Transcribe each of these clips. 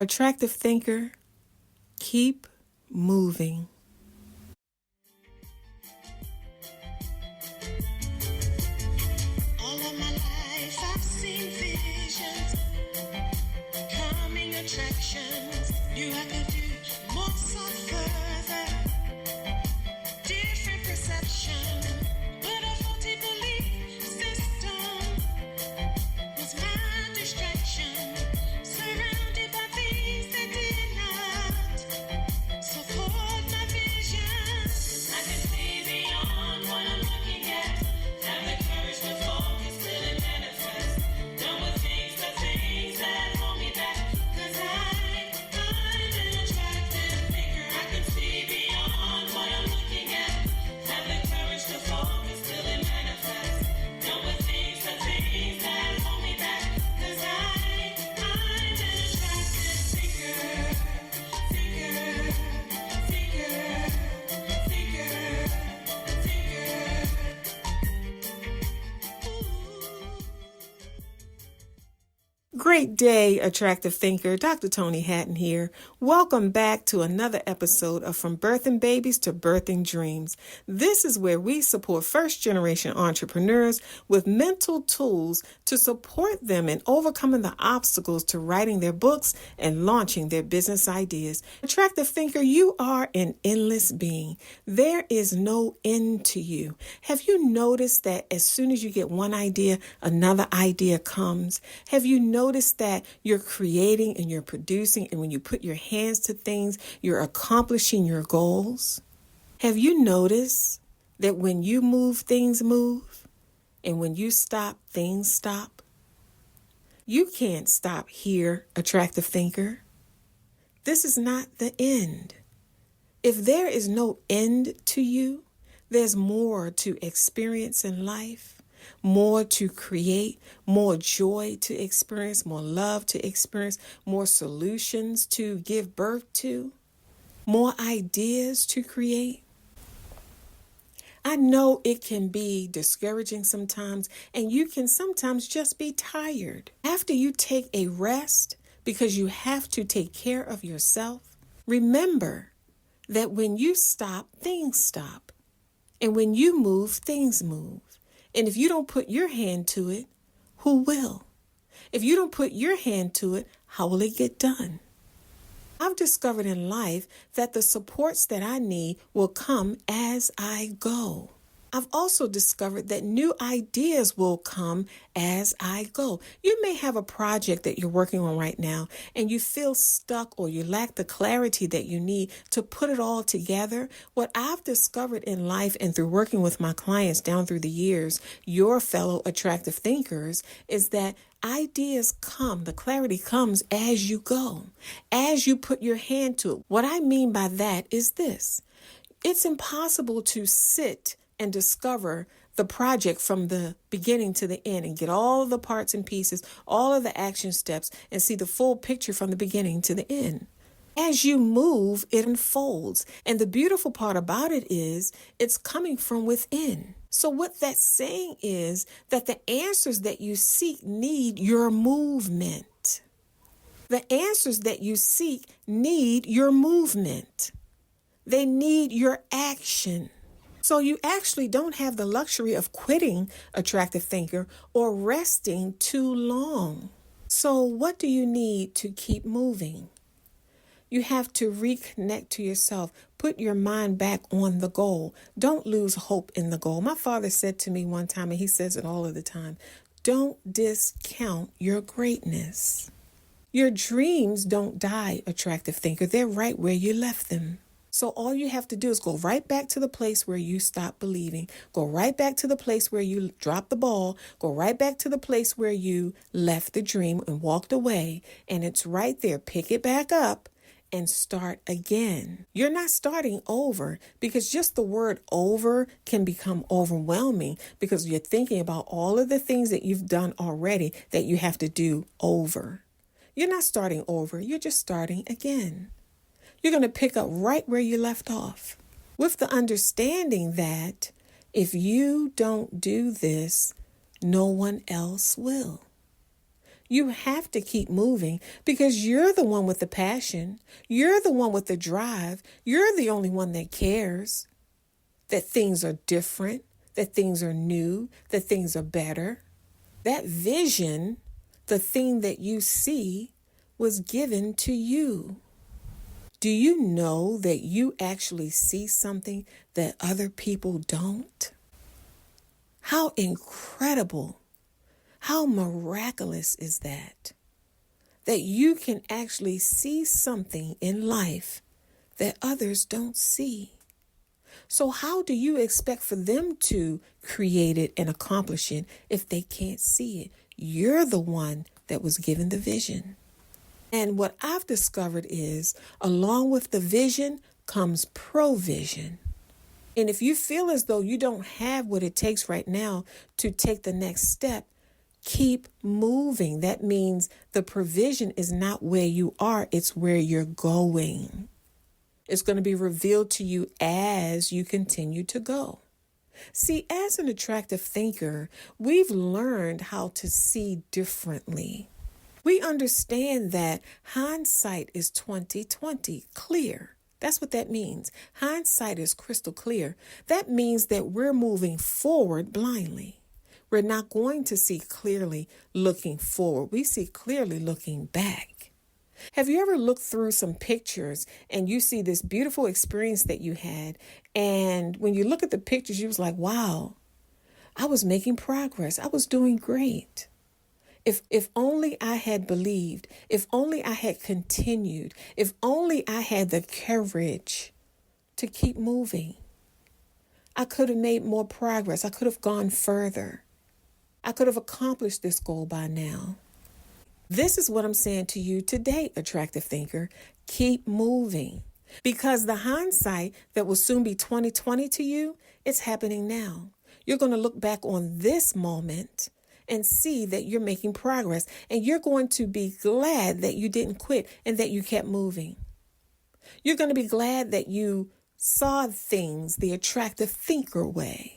Attractive thinker, keep moving. All of my life I've seen visions, coming attractions. Knew I could do more, sought further, different perception. But a faulty belief system was my distraction, surrounded by things that did not support my vision. I can see beyond what I'm looking at, have the courage to focus till it manifests. Done with the things that hold me back, 'cause I'm an attractive thinker. I can see beyond what I'm looking at, have the courage to focus till it manifests. Done with things that hold me back, 'cause I'm an attractive thinker. Thinker, thinker, thinker, thinker. Great day, attractive thinker. Dr. Toni Hatton here. Welcome back to another episode of From Birthing Babies to Birthing Dreams. This is where we support first-generation entrepreneurs with mental tools to support them in overcoming the obstacles to writing their books and launching their business ideas. Attractive thinker, you are an endless being. There is no end to you. Have you noticed that as soon as you get one idea, another idea comes? Have you noticed that you're creating and you're producing, and when you put your hands to things, you're accomplishing your goals? Have you noticed that when you move, things move, and when you stop, things stop? You can't stop here, attractive thinker. This is not the end. If there is no end to you, there's more to experience in life. More to create, more joy to experience, more love to experience, more solutions to give birth to, more ideas to create. I know it can be discouraging sometimes, and you can sometimes just be tired. After you take a rest, because you have to take care of yourself, remember that when you stop, things stop. And when you move, things move. And if you don't put your hand to it, who will? If you don't put your hand to it, how will it get done? I've discovered in life that the supports that I need will come as I go. I've also discovered that new ideas will come as I go. You may have a project that you're working on right now and you feel stuck or you lack the clarity that you need to put it all together. What I've discovered in life and through working with my clients down through the years, your fellow attractive thinkers, is that ideas come, the clarity comes as you go, as you put your hand to it. What I mean by that is this: it's impossible to sit and discover the project from the beginning to the end and get all of the parts and pieces, all of the action steps, and see the full picture from the beginning to the end. As you move, it unfolds. And the beautiful part about it is it's coming from within. So what that's saying is that the answers that you seek need your movement. The answers that you seek need your movement. They need your action. So you actually don't have the luxury of quitting, attractive thinker, or resting too long. So what do you need to keep moving? You have to reconnect to yourself. Put your mind back on the goal. Don't lose hope in the goal. My father said to me one time, and he says it all of the time, don't discount your greatness. Your dreams don't die, attractive thinker. They're right where you left them. So all you have to do is go right back to the place where you stopped believing. Go right back to the place where you dropped the ball. Go right back to the place where you left the dream and walked away. And it's right there. Pick it back up and start again. You're not starting over, because just the word over can become overwhelming because you're thinking about all of the things that you've done already that you have to do over. You're not starting over. You're just starting again. You're going to pick up right where you left off, with the understanding that if you don't do this, no one else will. You have to keep moving because you're the one with the passion. You're the one with the drive. You're the only one that cares that things are different, that things are new, that things are better. That vision, the thing that you see, was given to you. Do you know that you actually see something that other people don't? How incredible, how miraculous is that? That you can actually see something in life that others don't see. So how do you expect for them to create it and accomplish it if they can't see it? You're the one that was given the vision. And what I've discovered is, along with the vision comes provision. And if you feel as though you don't have what it takes right now to take the next step, keep moving. That means the provision is not where you are, it's where you're going. It's going to be revealed to you as you continue to go. See, as an attractive thinker, we've learned how to see differently. We understand that hindsight is 20/20, clear. That's what that means. Hindsight is crystal clear. That means that we're moving forward blindly. We're not going to see clearly looking forward. We see clearly looking back. Have you ever looked through some pictures and you see this beautiful experience that you had? And when you look at the pictures, you was like, wow, I was making progress. I was doing great. If only I had believed, if only I had continued, if only I had the courage to keep moving, I could have made more progress. I could have gone further. I could have accomplished this goal by now. This is what I'm saying to you today, attractive thinker. Keep moving. Because the hindsight that will soon be 20/20 to you, it's happening now. You're going to look back on this moment and see that you're making progress. And you're going to be glad that you didn't quit and that you kept moving. You're going to be glad that you saw things the attractive thinker way.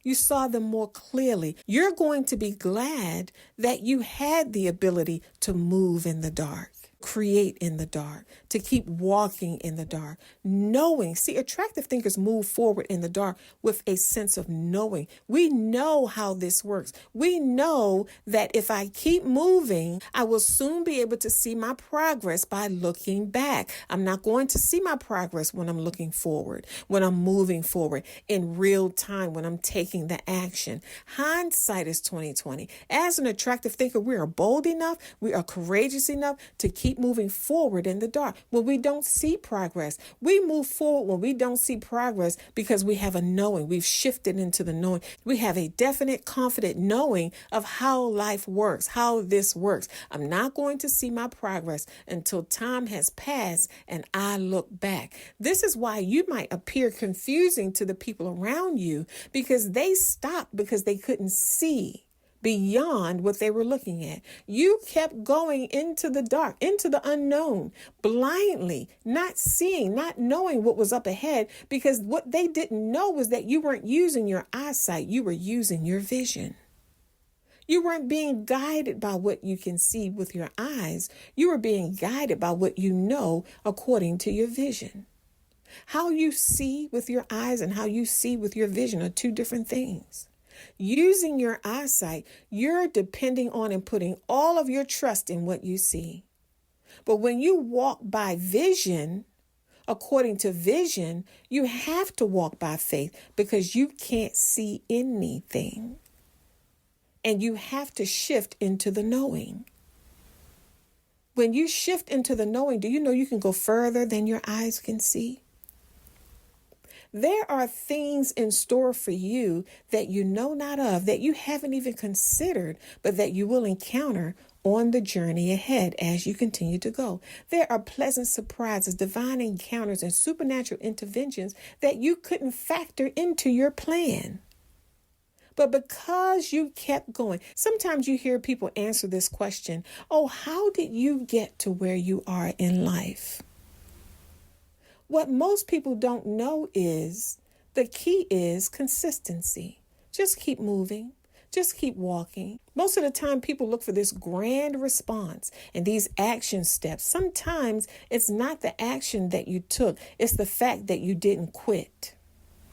You saw them more clearly. You're going to be glad that you had the ability to move in the dark, create in the dark, to keep walking in the dark, knowing. See, attractive thinkers move forward in the dark with a sense of knowing. We know how this works. We know that if I keep moving, I will soon be able to see my progress by looking back. I'm not going to see my progress when I'm looking forward, when I'm moving forward in real time, when I'm taking the action. Hindsight is 20/20. As an attractive thinker, we are bold enough, we are courageous enough to keep moving forward in the dark when we don't see progress. We move forward when we don't see progress because we have a knowing. We've shifted into the knowing. We have a definite, confident knowing of how life works, how this works. I'm not going to see my progress until time has passed and I look back. This is why you might appear confusing to the people around you because they stopped because they couldn't see beyond what they were looking at. You kept going into the dark, into the unknown, blindly, not seeing, not knowing what was up ahead, because what they didn't know was that you weren't using your eyesight, you were using your vision. You weren't being guided by what you can see with your eyes. You were being guided by what you know according to your vision. How you see with your eyes and how you see with your vision are two different things. Using your eyesight, you're depending on and putting all of your trust in what you see. But when you walk by vision, according to vision, you have to walk by faith because you can't see anything. And you have to shift into the knowing. When you shift into the knowing, do you know you can go further than your eyes can see? There are things in store for you that you know not of, that you haven't even considered, but that you will encounter on the journey ahead as you continue to go. There are pleasant surprises, divine encounters, and supernatural interventions that you couldn't factor into your plan. But because you kept going, sometimes you hear people answer this question, oh, how did you get to where you are in life? What most people don't know is the key is consistency. Just keep moving. Just keep walking. Most of the time, people look for this grand response and these action steps. Sometimes it's not the action that you took, it's the fact that you didn't quit.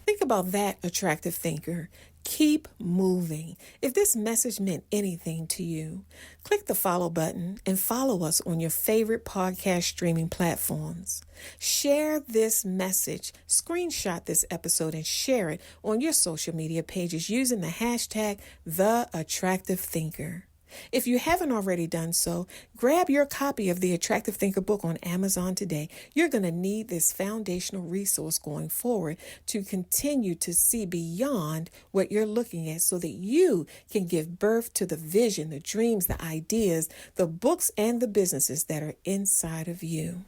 Think about that, attractive thinker. Keep moving. If this message meant anything to you, click the follow button and follow us on your favorite podcast streaming platforms. Share this message, screenshot this episode, and share it on your social media pages using the hashtag #TheAttractiveThinker. If you haven't already done so, grab your copy of the Attractive Thinker book on Amazon today. You're going to need this foundational resource going forward to continue to see beyond what you're looking at so that you can give birth to the vision, the dreams, the ideas, the books, and the businesses that are inside of you.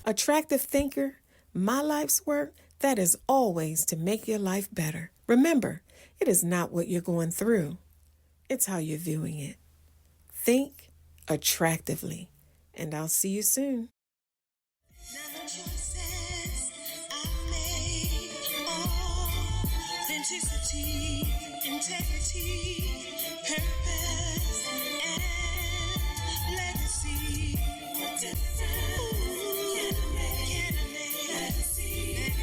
Attractive Thinker, my life's work, that is always to make your life better. Remember, it is not what you're going through. It's how you're viewing it. Think attractively, and I'll see you soon. Now the choices I made, authenticity, integrity, purpose, and legacy. What difference can I make? Legacy,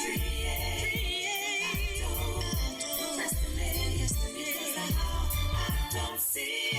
create. I don't procrastinate, 'cause I don't see